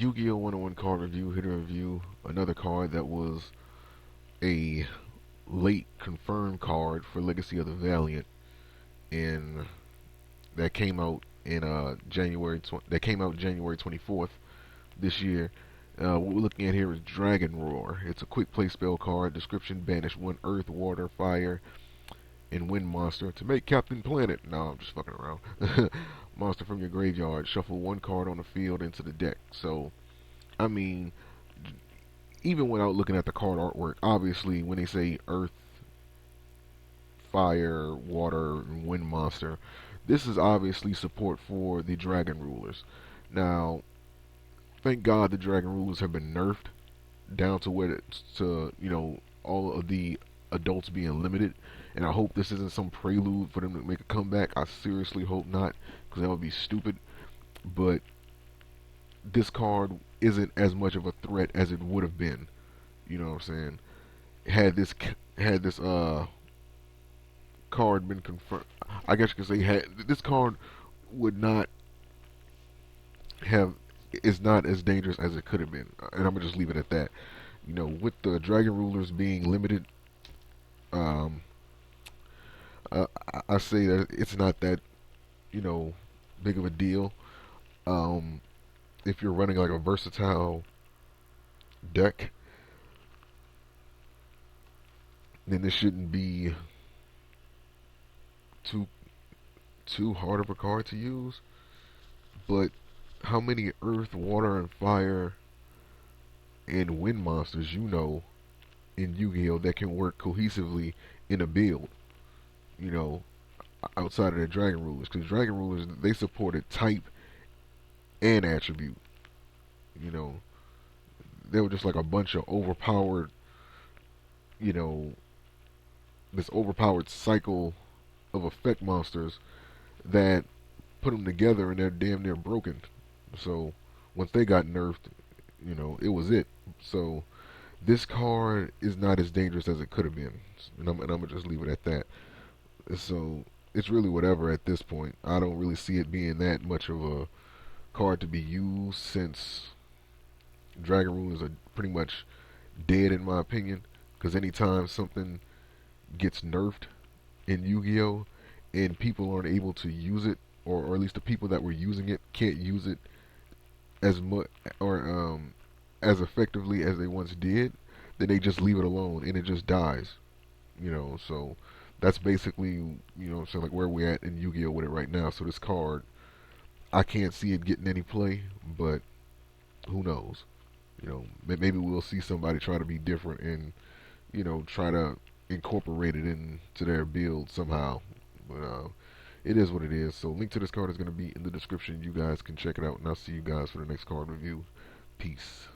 Yu-Gi-Oh! 101 card review, here to review another card that was a late confirmed card for Legacy of the Valiant, and that came out in January 24th this year. What we're looking at here is Dragonroar. It's a quick play spell card. Description: banish one Earth, Water, Fire, and Wind monster to make Captain Planet. No, I'm just fucking around. Monster from your graveyard. Shuffle one card on the field into the deck. So, I mean, even without looking at the card artwork, obviously when they say Earth, Fire, Water, and Wind monster, this is obviously support for the Dragon Rulers. Now, thank God the Dragon Rulers have been nerfed down to where it's to, all of the adults being limited. And I hope this isn't some prelude for them to make a comeback. I seriously hope not, because that would be stupid. But this card isn't as much of a threat as it would have been. You know what I'm saying? Had this card been confirmed, I guess you could say had this card would not have is not as dangerous as it could have been, and I'm gonna just leave it at that. With the Dragon Rulers being limited, um, I say that it's not that big of a deal. Um, if you're running like a versatile deck, then this shouldn't be too too hard of a card to use. But how many Earth, Water, and Fire and Wind monsters in Yu-Gi-Oh that can work cohesively in a build? You know, Outside of the Dragon Rulers, because Dragon Rulers they supported type and attribute. You know, they were just like a bunch of overpowered, you know, this overpowered cycle of effect monsters that put them together and they're damn near broken. So once they got nerfed, it was it. So this card is not as dangerous as it could have been, and I'm gonna just leave it at that. So it's really whatever at this point. I don't really see it being that much of a card to be used since Dragon Rulers are pretty much dead in my opinion. Because anytime something gets nerfed in Yu-Gi-Oh, and people aren't able to use it, or at least the people that were using it can't use it as much or as effectively as they once did, then they just leave it alone and it just dies. So that's basically so like where we're at in Yu-Gi-Oh with it right now. So this card, I can't see it getting any play, but who knows? Maybe we'll see somebody try to be different and try to incorporate it into their build somehow. But it is what it is. So link to this card is going to be in the description. You guys can check it out, and I'll see you guys for the next card review. Peace.